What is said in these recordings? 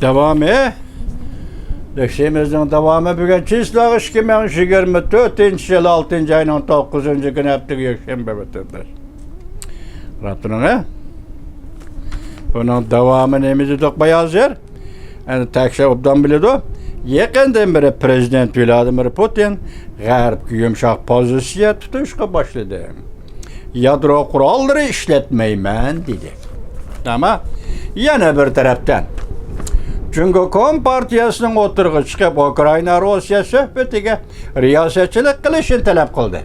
Devamı. Leşimizin devamı bugün çizlağı 2024 yıl 6. ayının 9. günü hafta Yekşembe bitirdi. Rabbine. Bunun devamı neyimizi dokmaya hazır. Yani tekşe obdan biledi. Yakından beri Prezident Vladimir Putin G'arbki yumşak pozitsiya tutuşqa başladı. Yadro kuralları işletmeymen dedi. Ama yana bir taraftan Çünkü Kompartiyasının oturğu çıkıp Ukrayna-Rusya söhbetiga riyasetçilik qilishini talab qildi.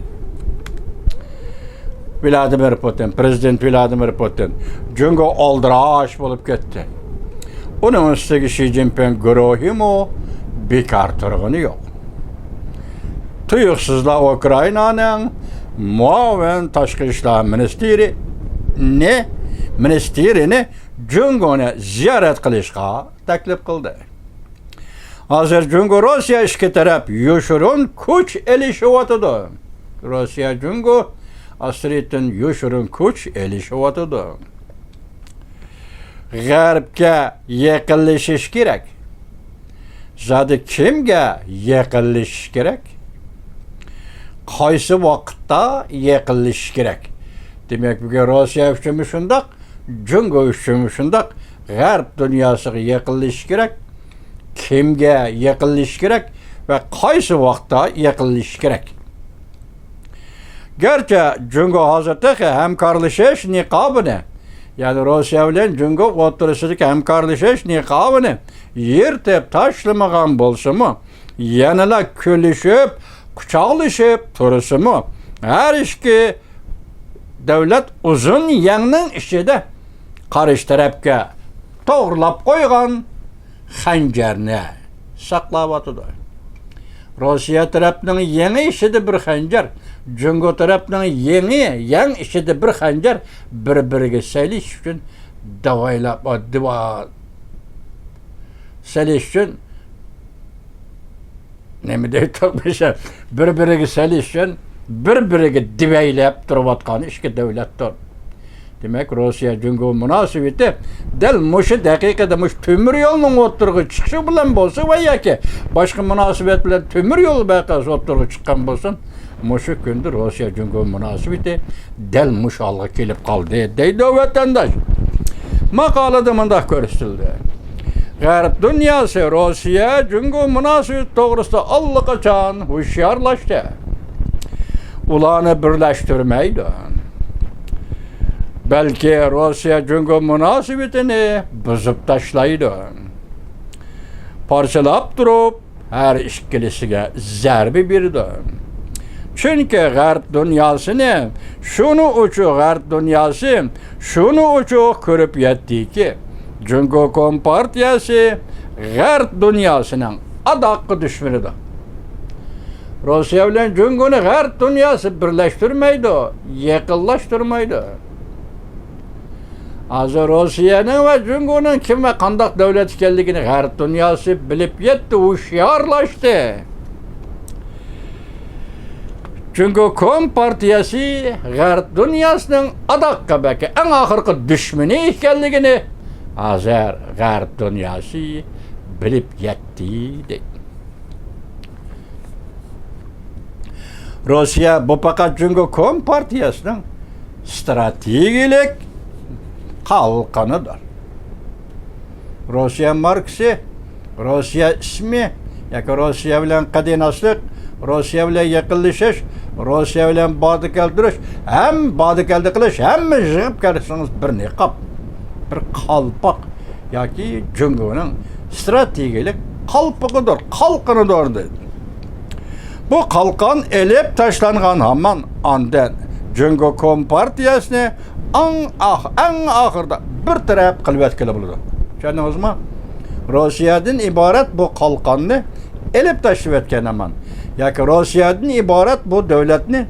Vladimir Putin, Prezident Vladimir Putin. Çünkü oldıraş bulup ketdi. Onun üstüge Xi Jinping guruhimu bekar turg'uni yo'q. Tuyuqsizlar Ukrayna'nın muavin tashqi ishlar ministerini Cungoni ziyorat qilishga taklif qildi. Hozir Jungo Rossiya ikki taraf yoshirin kuch elishyotidi. Rossiya Jungo asritin yoshirin kuch elishyotidi. G'arbga yaqinlashish kerak. Zodi kimga yaqinlashish kerak? Qaysi vaqtda yaqinlashish kerak? Demak, bugun Rossiya uchun shundoq, Jungo uchun shundoq, G'arb dunyosiga yaqinlashish kerak. Kimga yaqinlashish kerak va qaysi vaqtda yaqinlashish kerak? Garchi Jungo hozirda hamkorlashish niqobini, ya'ni Rossiya bilan Jungo o'rtasidagi hamkorlashish niqobini yirtib tashlamagan bo'lsa-mu, yanala kulishib, quchoqlashib tursa-mu, har ikki davlat uzun yangning ichida qarshi tarafga to'g'rilab qo'ygan xanjarni saqlab o'tadi. Rossiya tarafining yangi ishida bir xanjar, Jungo tarafining yang ishida bir xanjar bir-biriga salish uchun davoylab salish uchun nima deydi, bir-biriga salish uchun bir-biriga divaylab turayotgan ikki davlatdir. Demek Rossiya Jungo munosabati dal mushu daqiqada mush temir yo'lning o'tirg'i chiqishi bilan bo'lsa va yoki boshqa munosabat bilan temir yo'l baqasi o'tirg'i chiqqan bo'lsin, mushu kunda Rossiya Jungo munosabati dal mush olg'a kelib qoldi deydi vatandosh. Maqolada bunday ko'rsatildi. G'arb dunyosi Rossiya Jungo munosabati to'g'risida allaqachon hushyorlashdi. Ularni birlashtirmaydi. Belki Rossiya Jungo munosabatini buzib tashlaydi. Parchalab turib, har ikkilisiga zarba berdi. Chunki G'arb dunyosini shuni uchun ko'rib yetdiki, Jungo Kompartiyasi G'arb dunyosining adoqi dushmanidir. Rossiya bilan Jungoni G'arb dunyosi birlashtirmaydi, yaqinlashtirmaydi. Hozir Rossiyaning va Jungoning kim va qanday davlat ekanligini G'arb dunyosi bilib yetdi, hushyorlashdi. Jungo Kompartiyasi G'arb dunyosining adoqqabaki eng oxirgi dushmani ekanligini hozir G'arb dunyosi bilib yetdi deydi. Rossiya bu faqat Jungo Kompartiyasining strategik qalqanidir. Rossiya marksi, Rossiya ismi, yoki Rossiya bilan qadinaslik, Rossiya bilan yaqinlashish, Rossiya bilan bodi keltirish, bodi qilish, hamma yig'ib kelsangiz bir niqob, bir qalpoq yoki Jungoning strategik qalpoqidir, qalqanidir deydi. Bu qalqon elib tashlangan hamon ondan Jungo Kompartiyasini eng oxirida bir taraf qilib o'tkili bo'ladi. Tushundingizmi? Rossiyadan iborat bu qalqonni elib tashlab o'tgan hamon yoki Rossiyadan iborat bu davlatni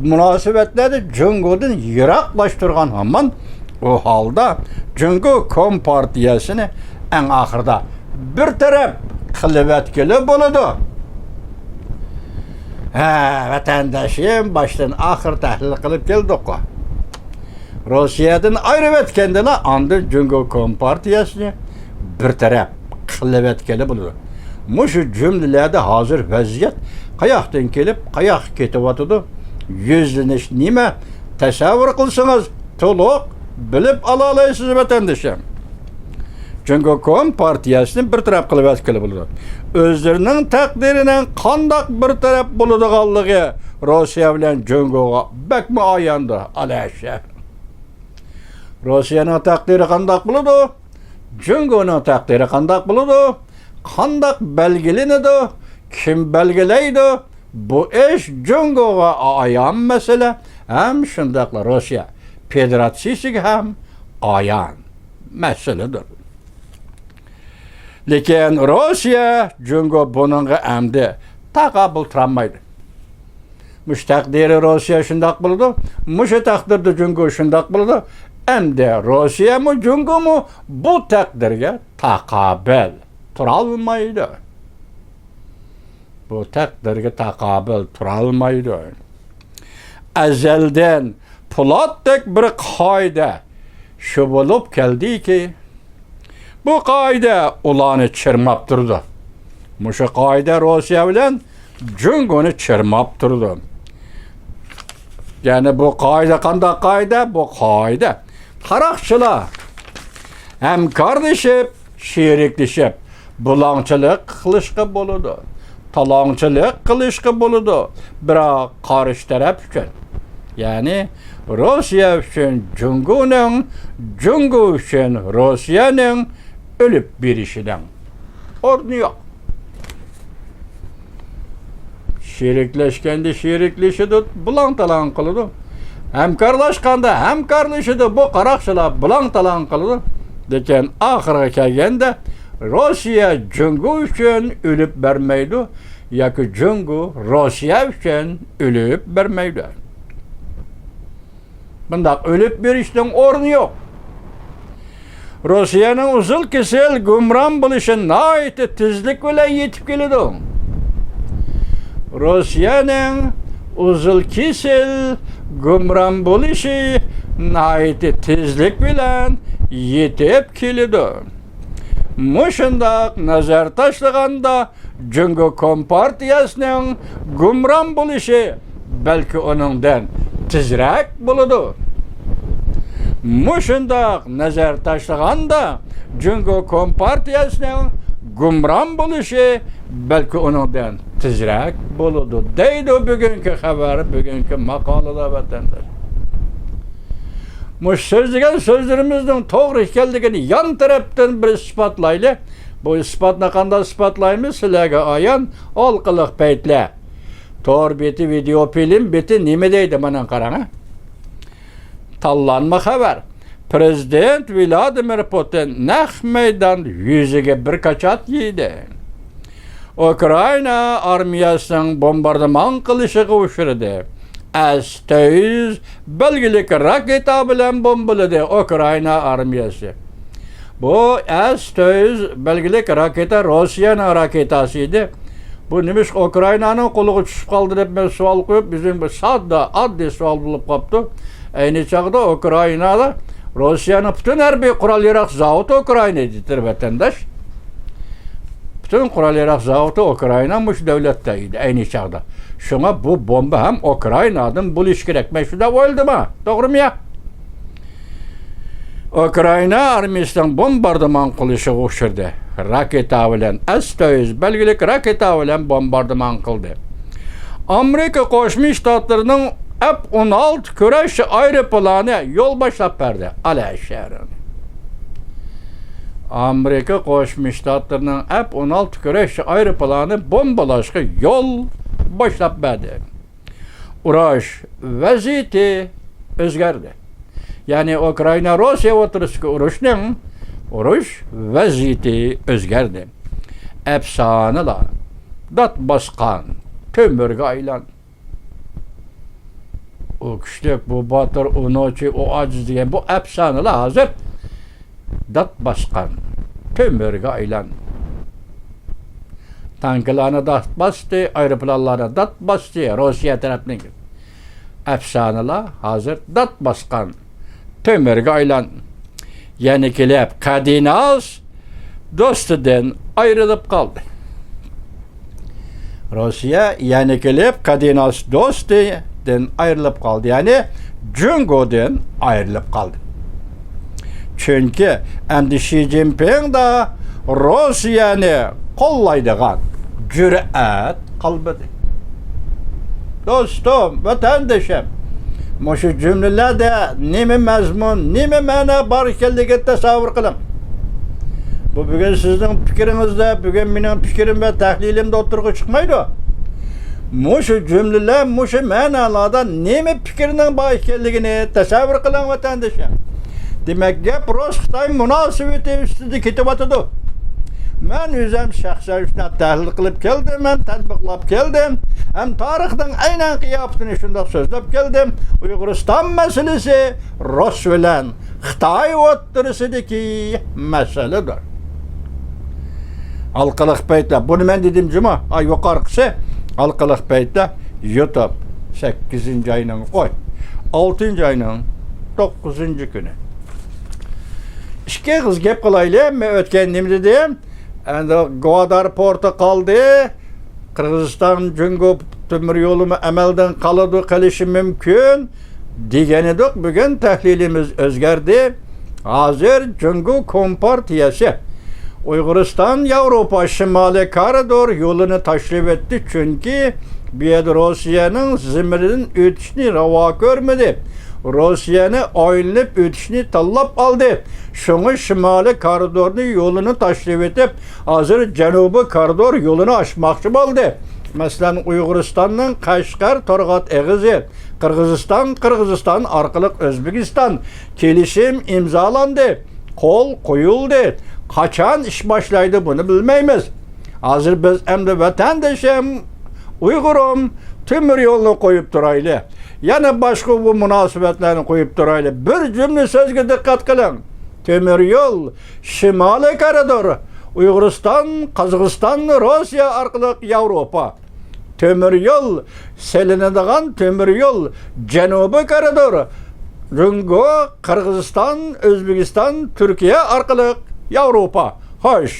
munosabatlarni Jungodan yiroqlashtirgan hamon u holda Jungo Kompartiyasini eng oxirida bir taraf qilib o'tkili bo'ladi. Vatandaşım baştan ahir tahlil qilib keldik. Rossiyadan ayrılıb etkəndələ andır Jungo Kompartiyasını bir taraf qilivetkeli bo'ladi. Mushu jumlalarda hozir vaziyat qayoqdan kelib, qayoqqa ketyapti? Yuzlanish nima? Tasavvur qilsangiz, to'liq bilib ola olasiz vatandoshlar. Jungo Kompartiyasini bir taraf qilivetkeli bo'ladi. O'zlarining taqdirining qandoq bir taraf bo'ladiganligi Rossiya bilan Jungoga bakma oyandi alasha. Rossiyaning taqdiri qandoq bo'ladi? Jungoning taqdiri qandoq bo'ladi? Qandoq belgilanadi? Kim belgilaydi? Bu ish Jungoga ayon masala. Ham shundaqla Rossiya Federatsiyasiga ham ayon masaladir. Lekin Rossiya Jungo buningga amdi taqabul turmaydi. Mush taqdiri Rossiya shundaq bo'ladi, mush taqdirda Jungo shundaq bo'ladi. Endi Rossiya mu Jungo mu bu taqdirga taqabul tura olmaydi. Bu taqdirga taqabul tura olmaydi. Azaldan Polatdek bir qoida shu bo'lib keldiki, bu qoida ularni chirmab turdi. Mushu qoida Rossiya bilan Jungoni chirmab turdi. Yani bu qoida qanday qoida? Bu qoida qaroqchilar hamkorlashib, sheriklashib, bulongchilik qilishga bo'ladi. Talonchilik qilishga bo'ladi. Biroq qarish taraf uchun. Yani Rossiya uchun Jungoning, Jungo uchun Rossiyaning ölüp birishidan o'rni yo'q. Sheriklashganda sheriklashadi, bulang-talang qiladi. Hamkorlashganda hamkorlashadi, bu qaroqchilar bulang-talang qiladi. Lekin oxiriga kelganda Rossiya Jungo uchun ölüp bermaydi yoki Jungo Rossiya uchun ölüp bermaydi. Bundaq ölüp berishning o'rni yo'q. Rossiyaning uzul kesel gumron bo'lishi nihoyatda tezlik bilan yetib keladi. Rossiyaning uzul kesel gumron bo'lishi nihoyatda tezlik bilan yetib keladi. Mushundaq nazar tashlaganda Jungo Kompartiyasining gumron bo'lishi balki uningdan tezroq bo'ladi. Mushundaq nazar tashlaganda Jungo Kompartiyasining gumron bo'lishi balki uningdan tezroq bo'ladi. Deydi bugungi xabar, bugungi maqolada vatandosh. Mush so'zlagan so'zlarimizning to'g'ri ekanligini yon tarafdan bir isbotlaylik. Bu isbotni qanday isbotlaymiz? Sizlarga ayon olqiliq paytlar. Tor beti video film beti nima deydi mana qarang. Tallanma xabar. Prezident Vladimir Putin naq maydon yuziga bir qachat yeydi. Ukraina armiyasining bombardimon qilishiga uchradi. S-400 belgilik raketa bilan bombaladi Ukraina armiyasi. Bu S-400 belgilik raketa Rossiyaning raketasi edi. Bu nimish Ukrainaning qo'liga tushib qoldi deb men savol qo'yib, bizim bu sodda, oddiy savol bo'lib qopti. Ayni chog'da Ukrainada Rossiyaning butun harbiy qurol-yarog' zavodi Ukraina edidir vatandosh. Bütün qurol-yarog' zavodi Ukraina mush davlatda edi ayni chog'da. Shunga bu bomba ham Ukrainadan bo'lish kerak. Men shunda o'yladim-a, to'g'rimi? Ukraina armiyasining bombardimon qilishiga uchirdi. Raketa bilan S-400 belgilik raketa bilan bombardimon qildi. Amerika Qo'shma Shtatlarining F-16 kurash aeroplani yo'l boshlab berdi. Alashar. Amerika Qo'shma Shtatlarining F-16 kurash aeroplani bombalashga yo'l boshlab berdi. Urush vaziyati o'zgardi. Yani Ukraina Rossiya o'tirishga urush vaziyati o'zgardi. Efsonalar dat bosqan ko'mirga aylan. O kuchlik, bu botir, o nochi, o aciz degan bu efsonalar hozir dat bosqan ko'mirga aylan. Tanklarni dat bosdi, aeroplanlarni dat bosdi Rossiya tarafining. Efsonalar hozir dat bosqan ko'mirga aylan. Yani kelib Kadinas dostudan ayrılıp kaldı. Rusya yani gelip Kadinas dostudan ayrılıp kaldı. Yani Cungo'dan ayrılıp kaldı. Çünkü endi Xi Jinping da Rusya'nı kollaydıgan cüret kalmadı. Dostum, vatandaşım, şu cümlelerde nime mezmun, nime mana bar ekanligiga tasavvur qiling. Bu bugün sizin fikrinizde, bugün benim fikrim ve tahlilimde o'tirg'i chiqmaydi. Şu cümleler, şu manalarda nime fikrinin bar ekanligini tasavvur qiling vatandaşım. Demek ki Rus-Xitoy munosabati ustida ketyapti. Men o'zim shaxsan shuni tahlil qilib keldim, ham tatbiqlab keldim. Hem tarixning aynan qiyofatini shundoq so'zlab keldim. Uyg'uriston masalasi Rus bilan Xitoy o'rtasidagi masaladir. Halqалық paytda, buni men dedim juma, yuqorqisi halqалық paytda YouTube 8 ayning 6 ayning 9 kuni. İki kız gep kılaylı, men ötken nima dedim? Endi Gwadar porti kaldı. Kırgızistan Cungo temir yolu amelden kalishi mümkün degan edik. Bugün tahlilimiz özgerdi. Hazır Cungo Kompartiyasi Uyg'uriston Yevropa Shimoliy koridor yo'lini tashlab etdi, chunki bu yerda Rossiyaning zimiridan o'tishni ravo ko'rmadi. Rusya'nı oynayıp ötüşünü tallap aldı. Şunu şimali koridorunu yolunu taşrif edip hazır Cenubi koridor yolunu aşmakçı oldu. Mesela Uyg'uristanning Qashqar Torg'at eg'izi, Qirg'iziston orqali O'zbekiston kelishim imzolandı. Qo'l qo'yildi. Qachon ish boshlaydi buni bilmaymiz. Hozir biz endi vatandoshim, Uyg'urim temir yo'lni qo'yib turayli. Yana boshqa bu munosabatlarni qo'yib turayli. Bir jumla so'zga diqqat qiling. Temir yo'l shimoliy koridori Uyg'uriston, Qozog'iston, Rossiya orqali Yevropa. Temir yo'l selinadigan temir yo'l janubiy koridori Cungo, Qirg'iziston, O'zbekiston, Turkiya orqali Yevropa. Xo'sh.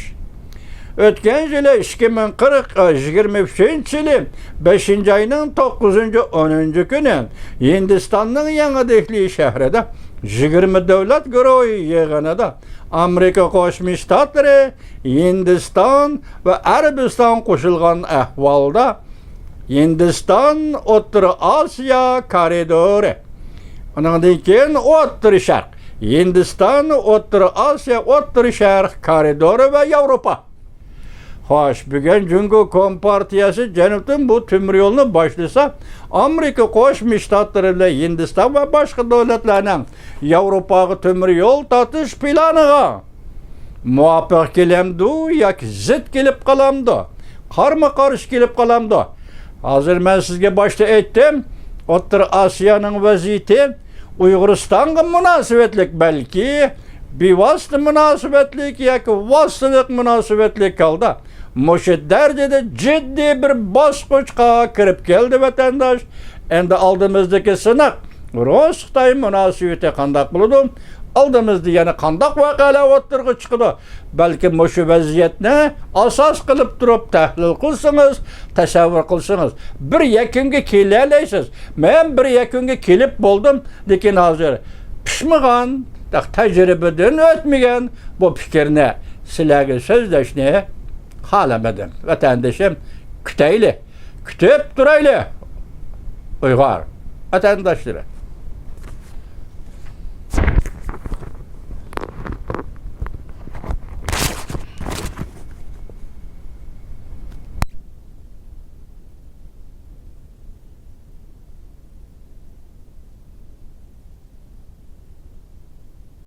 Ötken yılı 2023 yılı 5. ayının 9. 10. günü Hindistan'ın Yangadekli şehrinde 20 devlet güruhu yığınında Amerika Qo'shma Shtatlari, Hindiston ve Arabiston qo'shilgan ahvolda Hindiston O'rta Osiyo koridori. Ondan keyin O'rta Sharq, Hindiston O'rta Osiyo, O'rta Sharq koridori ve Yevropa. Hoş, bugün Cungo Kompartiyasi Janubdan bu temir yolunu başlasa, Amerika Qo'shma Shtatlari bilan Hindiston ve başka devletlerinin Yevropaga temir yol tatish planiga muvaffaq kelamdi yoki zid kelib qolamdi, qarama-qarshi kelib qolamdi. Hozir men sizga boshda aytdim, O'rta Osiyoning vaziyati Uyg'uristonga munosabatlik, balki bevosita munosabatlik yoki vositalik munosabatlik holda Moşu derecede ciddi bir bosqichga kirib keldi vatandaş. Endi oldimizdagi sınav Rus-Xitoy munosabati qanday bo'ladi? Oldimizda yana qanday voqealar o'tirg'i chiqadi? Balki mo'shu vaziyatni asos qilib turib tahlil qilsangiz, tasavvur qilsangiz, bir yakunga kela olasiz. Men bir yakunga kelib bo'ldim, lekin hozir pishmagan, tajribadan o'tmagan bu fikrni sizlarga so'zlashni xalamadim. Vatandaşım, küteyli, kütüp duraylı. Uygar vatandaşları.